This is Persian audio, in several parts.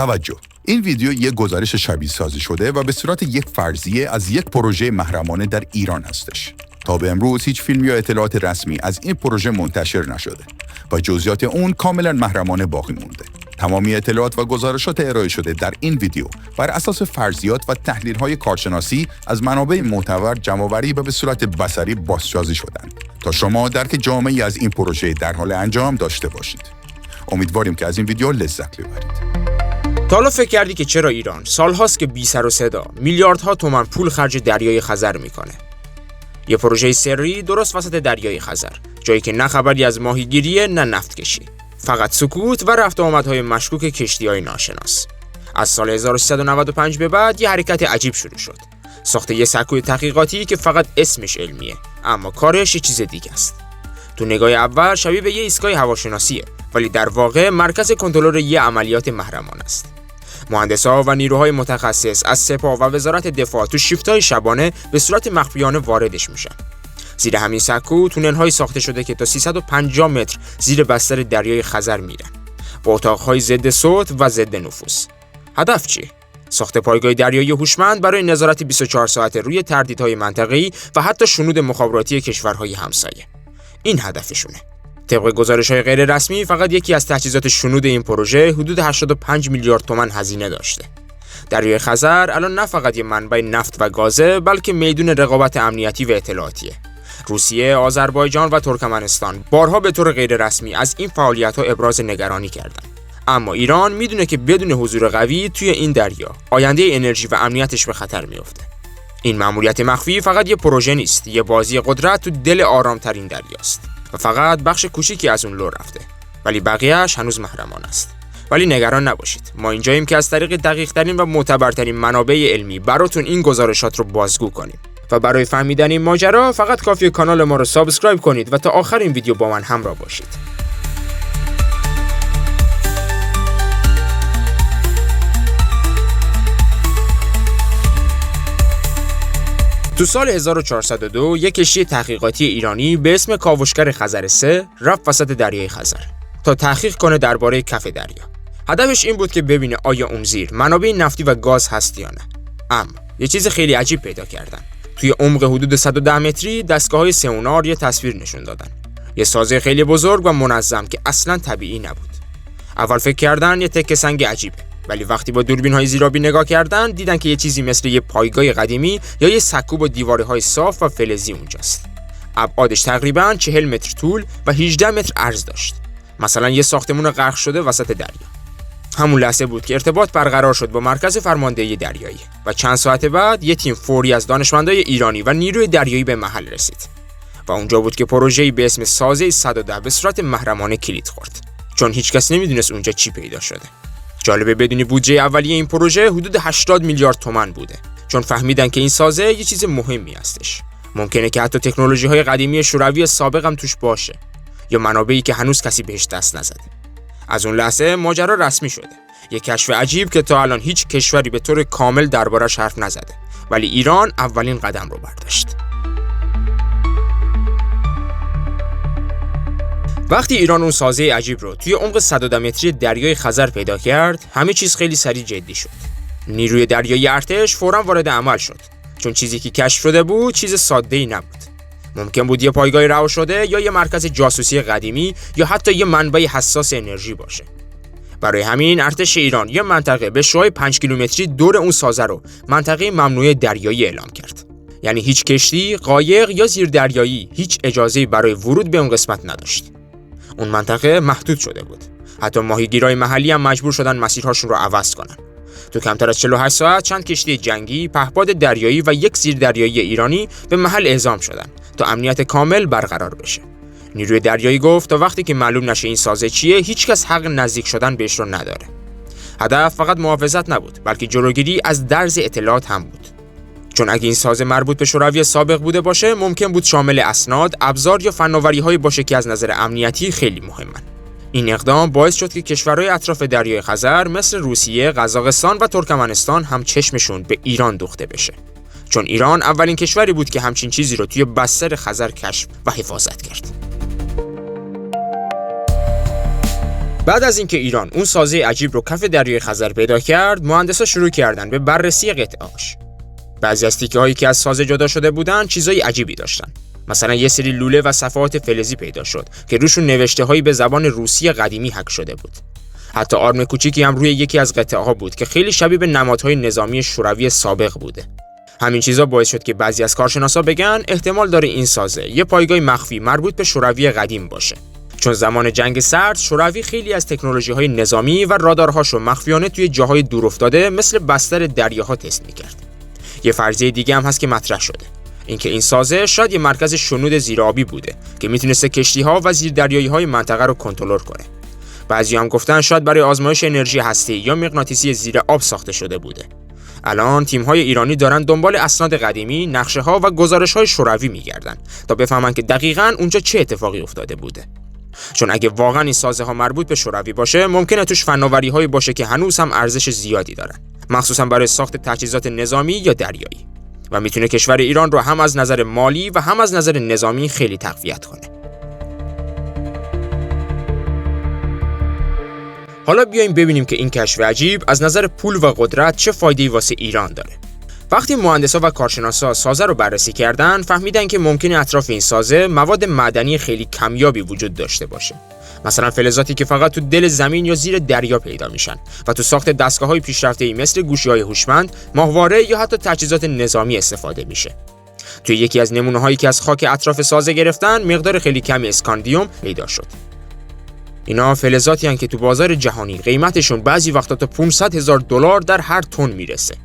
توجه، این ویدیو یک گزارش شبیه سازی شده و به صورت یک فرضیه از یک پروژه محرمانه در ایران هستش. تا به امروز هیچ فیلم یا اطلاعات رسمی از این پروژه منتشر نشده و جزئیات اون کاملا محرمانه باقی مونده. تمامی اطلاعات و گزارشات ارائه شده در این ویدیو بر اساس فرضیات و تحلیل‌های کارشناسی از منابع معتبر جمع‌آوری و به صورت بصری بازسازی شدند تا شما درک جامعی از این پروژه در حال انجام داشته باشید. امیدواریم که از این ویدیو لذت ببرید. تا حالا فکر کردی که چرا ایران سالهاست که بی سر و صدا میلیاردها تومان پول خرج دریای خزر میکنه؟ یه پروژه سری درست وسط دریای خزر، جایی که نه خبری از ماهیگیری نه نفت کشی، فقط سکوت و رفت و آمدهای مشکوک کشتی‌های ناشناس. از سال 1395 به بعد یه حرکت عجیب شروع شد. ساخت یه سکوی تحقیقاتی که فقط اسمش علمیه، اما کارش یه چیز دیگه است. تو نگاه اول شبیه به یه ایستگاه هواشناسیه، ولی در واقع مرکز کنترل یه عملیات محرمانه است. مهندسا و نیروهای متخصص از سپاه و وزارت دفاع تو شیفت‌های شبانه به صورت مخفیانه واردش میشن. زیر همین سکو تونل‌های ساخته شده که تا 350 متر زیر بستر دریای خزر میرن، با اتاق‌های ضد صوت و ضد نفوذ. هدف چی؟ ساخت پایگاه دریایی هوشمند برای نظارت 24 ساعته روی تردیدهای منطقه‌ای و حتی شنود مخابراتی کشورهای همسایه. این هدفشونه. طبق گزارش‌های غیر رسمی فقط یکی از تجهیزات شنود این پروژه حدود 85 میلیارد تومان هزینه داشته. دریای خزر الان نه فقط یه منبع نفت و گازه، بلکه میدون رقابت امنیتی و اطلاعاتیه. روسیه، آذربایجان و ترکمنستان بارها به طور غیر رسمی از این فعالیت‌ها ابراز نگرانی کردند. اما ایران میدونه که بدون حضور قوی توی این دریا، آینده انرژی و امنیتش به خطر میفته. این مأموریت مخفی فقط یه پروژه نیست، یه بازی قدرت تو دل آرام‌ترین دریاست و فقط بخش کوچیکی از اون لو رفته، ولی بقیه‌اش هنوز محرمانه است. ولی نگران نباشید، ما اینجاییم که از طریق دقیق‌ترین و معتبرترین منابع علمی براتون این گزارشات رو بازگو کنیم. و برای فهمیدن این ماجرا فقط کافیه کانال ما رو سابسکرایب کنید و تا آخر این ویدیو با من همراه باشید. تو سال 1402 یک کشتی تحقیقاتی ایرانی به اسم کاوشگر خزر 3 رفت وسط دریای خزر تا تحقیق کنه درباره کف دریا. هدفش این بود که ببینه آیا اون زیر منابع نفتی و گاز هست یا نه. اما یه چیز خیلی عجیب پیدا کردن. توی عمق حدود 110 متری دستگاه‌های سونار یه تصویر نشون دادن. یه سازه خیلی بزرگ و منظم که اصلاً طبیعی نبود. اول فکر کردن یه تکه سنگ عجیبه، ولی وقتی با دوربین‌های زیرآبی نگاه کردن دیدن که یه چیزی مثل یه پایگاه قدیمی یا یه سکو با دیوارهای صاف و فلزی اونجاست. ابعادش تقریباً 40 متر طول و 18 متر عرض داشت. مثلا یه ساختمون غرق شده وسط دریا. همون لحظه بود که ارتباط برقرار شد با مرکز فرماندهی دریایی و چند ساعت بعد یه تیم فوری از دانشمندای ایرانی و نیروی دریایی به محل رسید. و اونجا بود که پروژه‌ای به اسم سازه 110 به صورت محرمانه کلید خورد، چون هیچکس نمیدونست اونجا چی پیدا شده. جالبه بدونی بودجه اولیه این پروژه حدود 80 میلیارد تومان بوده، چون فهمیدن که این سازه یه چیز مهمی هستش. ممکنه که حتی تکنولوژی‌های قدیمی شوروی سابق هم توش باشه یا منابعی که هنوز کسی بهش دست نزده. از اون لحظه ماجرا رسمی شده. یک کشف عجیب که تا الان هیچ کشوری به طور کامل دربارش حرف نزده، ولی ایران اولین قدم رو برداشت. وقتی ایران اون سازه عجیب رو توی عمق 110 متری دریای خزر پیدا کرد، همه چیز خیلی سریع جدی شد. نیروی دریایی ارتش فوراً وارد عمل شد، چون چیزی که کشف شده بود چیز ساده‌ای نبود. ممکن بود یه پایگاه رها شده یا یه مرکز جاسوسی قدیمی یا حتی یه منبع حساس انرژی باشه. برای همین ارتش ایران یه منطقه به شعاع 5 کیلومتری دور اون سازه رو منطقه ممنوعه دریایی اعلام کرد. یعنی هیچ کشتی، قایق یا زیردریایی هیچ اجازه‌ای برای ورود به اون قسمت نداشت. اون منطقه محدود شده بود. حتی ماهیگیرای محلی هم مجبور شدن مسیرهاشون رو عوض کنن. تو کمتر از 48 ساعت چند کشتی جنگی، پهپاد دریایی و یک زیردریایی ایرانی به محل اعزام شدن تا امنیت کامل برقرار بشه. نیروی دریایی گفت تا وقتی که معلوم نشه این سازه چیه، هیچکس حق نزدیک شدن بهش رو نداره. هدف فقط محافظت نبود، بلکه جلوگیری از درز اطلاعات هم بود. چون اگه این سازه مربوط به شوروی سابق بوده باشه، ممکن بود شامل اسناد، ابزار یا فناوری‌های باشه که از نظر امنیتی خیلی مهمن. این اقدام باعث شد که کشورهای اطراف دریای خزر مثل روسیه، قزاقستان و ترکمنستان هم چشمشون به ایران دوخته بشه. چون ایران اولین کشوری بود که همچین چیزی رو توی بستر خزر کشف و حفاظت کرد. بعد از اینکه ایران اون سازه عجیب رو کف دریای خزر پیدا کرد، مهندسا شروع کردن به بررسی قطعه‌اش. بعضی از تیکه‌هایی که از سازه جدا شده بودن چیزای عجیبی داشتن. مثلا یه سری لوله و صفحات فلزی پیدا شد که روشون نوشته‌هایی به زبان روسی قدیمی حک شده بود. حتی آرم کوچیکی هم روی یکی از قطعه‌ها بود که خیلی شبیه به نمادهای نظامی شوروی سابق بوده. همین چیزا باعث شد که بعضی از کارشناسا بگن احتمال داره این سازه یه پایگاه مخفی مربوط به شوروی قدیم باشه. چون زمان جنگ سرد شوروی خیلی از تکنولوژی‌های نظامی و رادارهاشو مخفیانه توی جاهای دورافتاده مثل بستر دریاها تست می‌کرد. یه فرضیه دیگه هم هست که مطرح شده. اینکه این سازه شاید یه مرکز شنود زیرآبی بوده که میتونسته کشتی‌ها و زیردریایی‌های منطقه رو کنترل کنه. بعضی هم گفتن شاید برای آزمایش انرژی هسته‌ای یا مغناطیسی زیر آب ساخته شده بوده. الان تیم‌های ایرانی دارن دنبال اسناد قدیمی، نقشه‌ها و گزارش‌های شوروی می‌گردن تا بفهمن که دقیقاً اونجا چه اتفاقی افتاده بوده. چون اگه واقعاً این سازه‌ها مربوط به شوروی باشه، ممکنه توش فناوری‌هایی باشه که هنوز هم ارزش زیادی دارن، مخصوصاً برای ساخت تجهیزات نظامی یا دریایی. و میتونه کشور ایران رو هم از نظر مالی و هم از نظر نظامی خیلی تقویت کنه. حالا بیایم ببینیم که این کشف عجیب از نظر پول و قدرت چه فایده‌ای واسه ایران داره. وقتی مهندسا و کارشناسا سازه رو بررسی کردن، فهمیدن که ممکنه اطراف این سازه مواد معدنی خیلی کمیابی وجود داشته باشه. مثلا فلزاتی که فقط تو دل زمین یا زیر دریا پیدا میشن و تو ساخت دستگاه‌های پیشرفته‌ای مثل گوشی‌های هوشمند، ماهواره یا حتی تجهیزات نظامی استفاده میشه. توی یکی از نمونه‌هایی که از خاک اطراف سازه گرفتن، مقدار خیلی کمی اسکاندیوم پیدا شد. اینا فلزاتی هستند که تو بازار جهانی قیمتشون بعضی وقتا تا $500,000 در هر تن میرسه.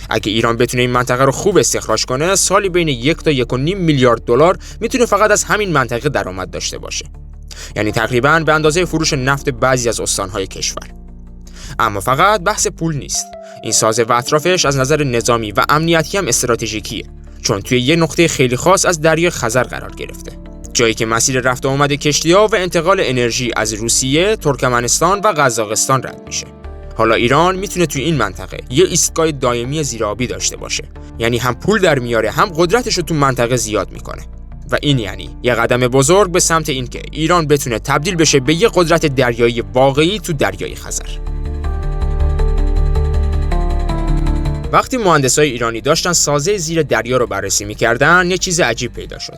اگه ایران بتونه این منطقه رو خوب استخراج کنه، سالی بین 1 تا 1.5 میلیارد دلار میتونه فقط از همین منطقه درآمد داشته باشه. یعنی تقریباً به اندازه فروش نفت بعضی از استان‌های کشور. اما فقط بحث پول نیست. این سازه و اطرافش از نظر نظامی و امنیتی هم استراتژیکیه، چون توی یه نقطه خیلی خاص از دریای خزر قرار گرفته. جایی که مسیر رفت و آمد کشتی‌ها و انتقال انرژی از روسیه، ترکمنستان و قزاقستان رد میشه. حالا ایران میتونه توی این منطقه یه ایستگاه دائمی زیرآبی داشته باشه. یعنی هم پول در میاره، هم قدرتش رو تو منطقه زیاد میکنه. و این یعنی یه قدم بزرگ به سمت این که ایران بتونه تبدیل بشه به یه قدرت دریایی واقعی تو دریای خزر. وقتی مهندسای ایرانی داشتن سازه زیر دریا رو بررسی میکردن، یه چیز عجیب پیدا شد.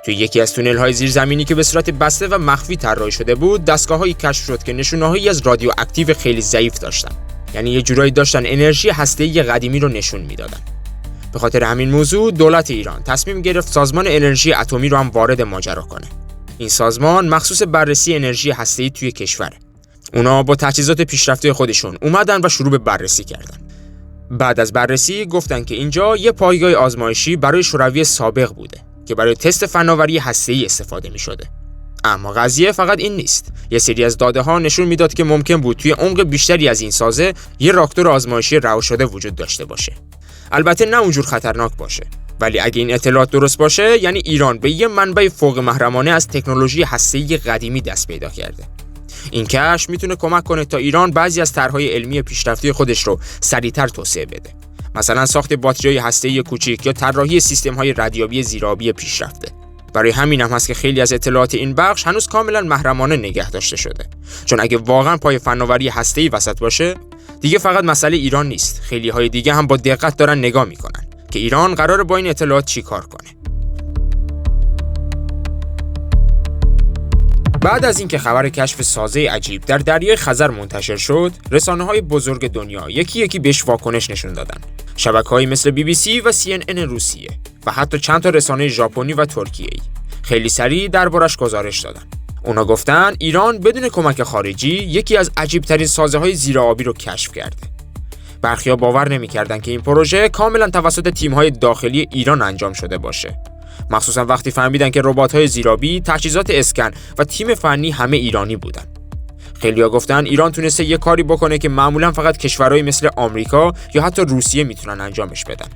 توی یکی از تونل‌های زیرزمینی که به صورت بسته و مخفی طراحی شده بود، دستگاه‌هایی کشف شد که نشونه‌هایی از رادیواکتیو خیلی ضعیف داشتن. یعنی یه جورایی داشتن انرژی هسته‌ای قدیمی رو نشون میدادن. به خاطر همین موضوع دولت ایران تصمیم گرفت سازمان انرژی اتمی رو هم وارد ماجرا کنه. این سازمان مخصوص بررسی انرژی هسته‌ای توی کشوره. اونا با تجهیزات پیشرفته خودشون اومدن و شروع به بررسی کردن. بعد از بررسی گفتن که اینجا یه پایگاه آزمایشی برای شوروی سابق بوده که برای تست فناوری هسته‌ای استفاده می‌شده. اما قضیه فقط این نیست. یه سری از داده‌ها نشون میداد که ممکن بود توی عمق بیشتری از این سازه یه راکتور آزمایشی رها شده وجود داشته باشه. البته نه اونجور خطرناک باشه، ولی اگه این اطلاعات درست باشه، یعنی ایران به یه منبع فوق محرمانه از تکنولوژی هسته‌ای قدیمی دست پیدا کرده. این کشف میتونه کمک کنه تا ایران بعضی از طرح‌های علمی پیشرفته خودش رو سریعتر توسعه بده. مثلا ساخت باتری‌های هسته‌ای کوچیک یا طراحی سیستم‌های ردیابی زیرآبی پیشرفته. برای همین هم هست که خیلی از اطلاعات این بخش هنوز کاملا محرمانه نگه داشته شده. چون اگه واقعا پای فناوری هسته‌ای وسط باشه، دیگه فقط مسئله ایران نیست. خیلی‌های دیگه هم با دقت دارن نگاه میکنن که ایران قراره با این اطلاعات چی کار کنه. بعد از اینکه خبر کشف سازه عجیب در دریای خزر منتشر شد، رسانه‌های بزرگ دنیا یکی یکی بهش واکنش نشون دادن. شبکه‌هایی مثل BBC و CNN روسیه و حتی چند تا رسانه ژاپنی و ترکیه‌ای خیلی سریع دربارش گزارش دادن. اونا گفتن ایران بدون کمک خارجی یکی از عجیب‌ترین سازه‌های زیرآبی رو کشف کرده. برخی‌ها باور نمی‌کردن که این پروژه کاملاً توسط تیم‌های داخلی ایران انجام شده باشه. مخصوصا وقتی فهمیدن که ربات‌های زیرآبی، تجهیزات اسکن و تیم فنی همه ایرانی بودن. خیلی‌ها گفتن ایران تونسته یه کاری بکنه که معمولاً فقط کشورهای مثل آمریکا یا حتی روسیه میتونن انجامش بدن.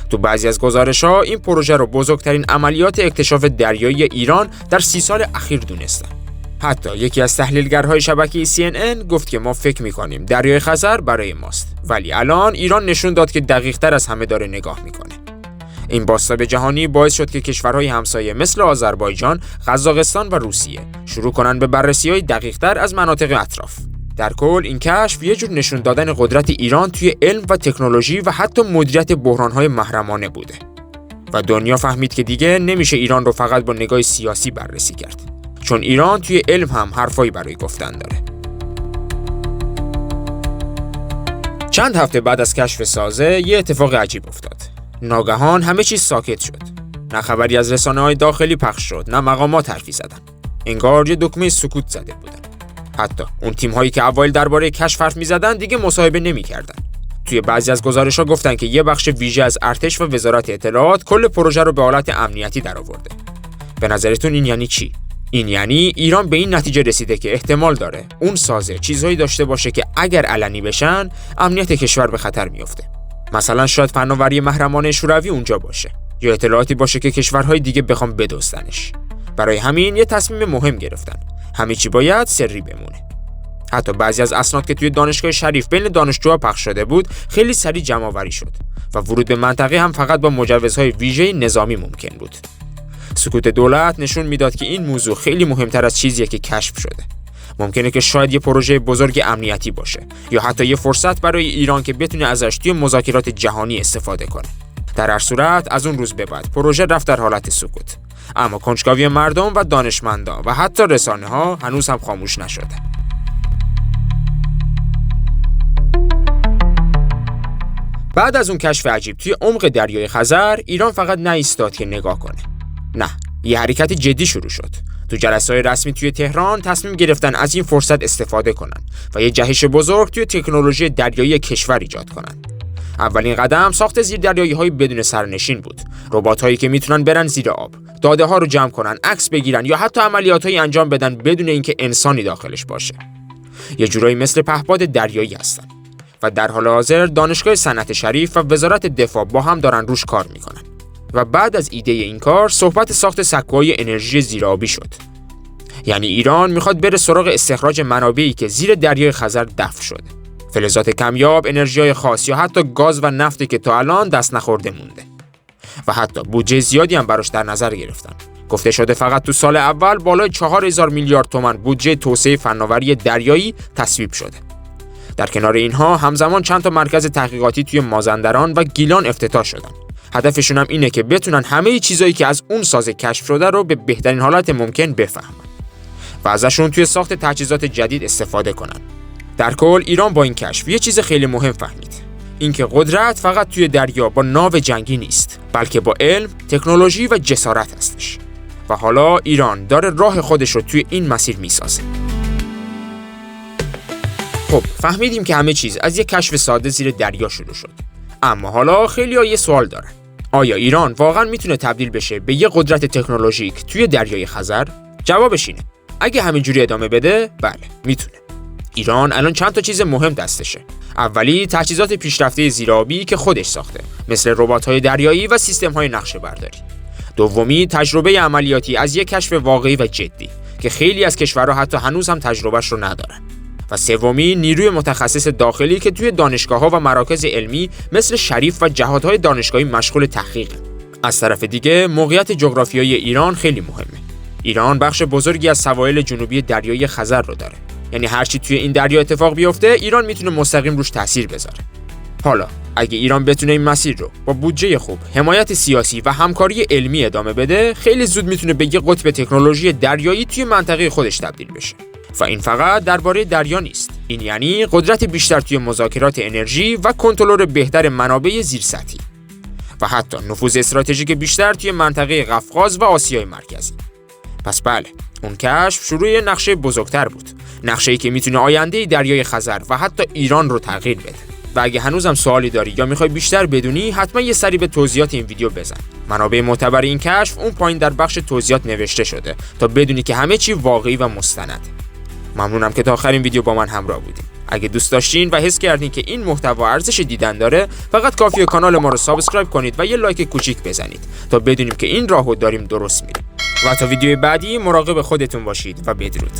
تو بعضی از گزارش‌ها این پروژه رو بزرگترین عملیات اکتشاف دریایی ایران در 30 سال اخیر دونستن. حتی یکی از تحلیلگرهای شبکه CNN گفت که ما فکر می‌کنیم دریای خزر برای ماست، ولی الان ایران نشون داد که دقیق‌تر از همه داره نگاه می‌کنه. این بازتاب جهانی باعث شد که کشورهای همسایه مثل آذربایجان، قزاقستان و روسیه شروع کنند به بررسی‌های دقیق‌تر از مناطق اطراف. در کل این کشف یه جور نشون دادن قدرت ایران توی علم و تکنولوژی و حتی مدیریت بحران‌های محرمانه بوده. و دنیا فهمید که دیگه نمیشه ایران رو فقط با نگاه سیاسی بررسی کرد، چون ایران توی علم هم حرفایی برای گفتن داره. چند هفته بعد از کشف سازه یه اتفاق عجیب افتاد. ناگهان همه چیز ساکت شد. نه خبری از رسانه‌های داخلی پخش شد، نه مقامات حرفی زدن. انگار یه دکمه سکوت زده بودن. حتی اون تیم‌هایی که اوایل درباره کشف حرف می‌زدن دیگه مصاحبه نمی‌کردن. توی بعضی از گزارش‌ها گفتن که یه بخش ویژه از ارتش و وزارت اطلاعات کل پروژه رو به حالت امنیتی درآورده. به نظرتون این یعنی چی؟ این یعنی ایران به این نتیجه رسیده که احتمال داره اون سازه چیزهایی داشته باشه که اگر علنی بشن امنیت کشور به خطر میفته. مثلا شاید فناوری محرمانه شوروی اونجا باشه یا اطلاعاتی باشه که کشورهای دیگه بخوام بدزدنش. برای همین یه تصمیم مهم گرفتن. همه چی باید سری بمونه. حتی بعضی از اسناد که توی دانشگاه شریف بین دانشجوها پخش شده بود خیلی سریع جمع‌آوری شد و ورود به منطقه هم فقط با مجوزهای ویژه نظامی ممکن بود. سکوت دولت نشون میداد که این موضوع خیلی مهمتر از چیزیه که کشف شده. ممکنه که شاید یه پروژه بزرگ امنیتی باشه یا حتی یه فرصت برای ایران که بتونه ازش توی مذاکرات جهانی استفاده کنه. در هر صورت از اون روز به بعد پروژه رفت در حالت سکوت. اما کنجکاوی مردم و دانشمندان و حتی رسانه‌ها هنوز هم خاموش نشده. بعد از اون کشف عجیب توی عمق دریای خزر، ایران فقط نایستاد که نگاه کنه. نه، یه حرکت جدی شروع شد. تو جلسه‌های رسمی توی تهران تصمیم گرفتن از این فرصت استفاده کنن و یه جهش بزرگ توی تکنولوژی دریایی کشور ایجاد کنن. اولین قدم ساخت زیردریایی‌های بدون سرنشین بود. ربات‌هایی که میتونن برن زیر آب، داده‌ها رو جمع کنن، عکس بگیرن یا حتی عملیات‌هایی انجام بدن بدون اینکه انسانی داخلش باشه. یه جورایی مثل پهپاد دریایی هستن. و در حال حاضر دانشگاه صنعت شریف و وزارت دفاع با هم دارن روش کار میکنن. و بعد از ایده این کار صحبت ساخت سکوهای انرژی زیرآبی شد. یعنی ایران میخواد بره سراغ استخراج منابعی که زیر دریای خزر دفن شده. فلزات کمیاب، انرژی‌های خاص یا حتی گاز و نفتی که تا الان دست نخورده مونده. و حتی بودجه زیادی هم براش در نظر گرفتن. گفته شده فقط تو سال اول بالای 4000 میلیارد تومان بودجه توسعه فناوری دریایی تصویب شده. در کنار اینها همزمان چند تا مرکز تحقیقاتی توی مازندران و گیلان افتتاح شدن. هدفشون هم اینه که بتونن همه چیزایی که از اون سازه کشف شده رو به بهترین حالت ممکن بفهمن و ازشون توی ساخت تجهیزات جدید استفاده کنن. در کل ایران با این کشف یه چیز خیلی مهم فهمید. اینکه قدرت فقط توی دریا با ناو جنگی نیست، بلکه با علم، تکنولوژی و جسارت هستش. و حالا ایران داره راه خودش رو توی این مسیر میسازه. خب فهمیدیم که همه چیز از یک کشف ساده زیر دریا شروع شد. اما حالا خیلی‌ها یه سوال دارن. آیا ایران واقعا میتونه تبدیل بشه به یه قدرت تکنولوژیک توی دریای خزر؟ جوابش اینه. اگه همینجوری ادامه بده، بله، میتونه. ایران الان چند تا چیز مهم دستشه. اولی تجهیزات پیشرفته زیرآبی که خودش ساخته، مثل ربات‌های دریایی و سیستم‌های نقشه‌برداری. دومی تجربه عملیاتی از یک کشف واقعی و جدی که خیلی از کشورها حتی هنوز هم تجربهش رو ندارن. و سومی نیروی متخصص داخلی که توی دانشگاه‌ها و مراکز علمی مثل شریف و جهادهای دانشگاهی مشغول تحقیقه. از طرف دیگه موقعیت جغرافیایی ایران خیلی مهمه. ایران بخش بزرگی از سواحل جنوبی دریای خزر رو داره. یعنی هر چی توی این دریا اتفاق بیفته، ایران میتونه مستقیم روش تاثیر بذاره. حالا اگه ایران بتونه این مسیر رو با بودجه خوب، حمایت سیاسی و همکاری علمی ادامه بده، خیلی زود میتونه به یه قطب تکنولوژی دریایی توی منطقه خودش تبدیل بشه. و این فقط درباره دریا نیست. این یعنی قدرت بیشتر توی مذاکرات انرژی و کنترل بهتر منابع زیرسطحی و حتی نفوذ استراتژیک بیشتر توی منطقه قفقاز و آسیای مرکزی. پس بله، اون کشف شروع نقشه بزرگتر بود. نقشه‌ای که میتونه آینده دریای خزر و حتی ایران رو تغییر بده. و اگه هنوزم سوالی داری یا میخوای بیشتر بدونی، حتما یه سری به توضیحات این ویدیو بزن. منابع معتبر این کشف اون پایین در بخش توضیحات نوشته شده تا بدونی که همه چی واقعی و مستند. ممنونم که تا آخرین ویدیو با من همراه بودین. اگه دوست داشتین و حس کردین که این محتوا ارزش دیدن داره، فقط کافیه کانال ما رو سابسکرایب کنید و یه لایک کوچیک بزنید تا بدونیم که این راهو داریم درست میریم. و تا ویدیو بعدی مراقب خودتون باشید و بدرود.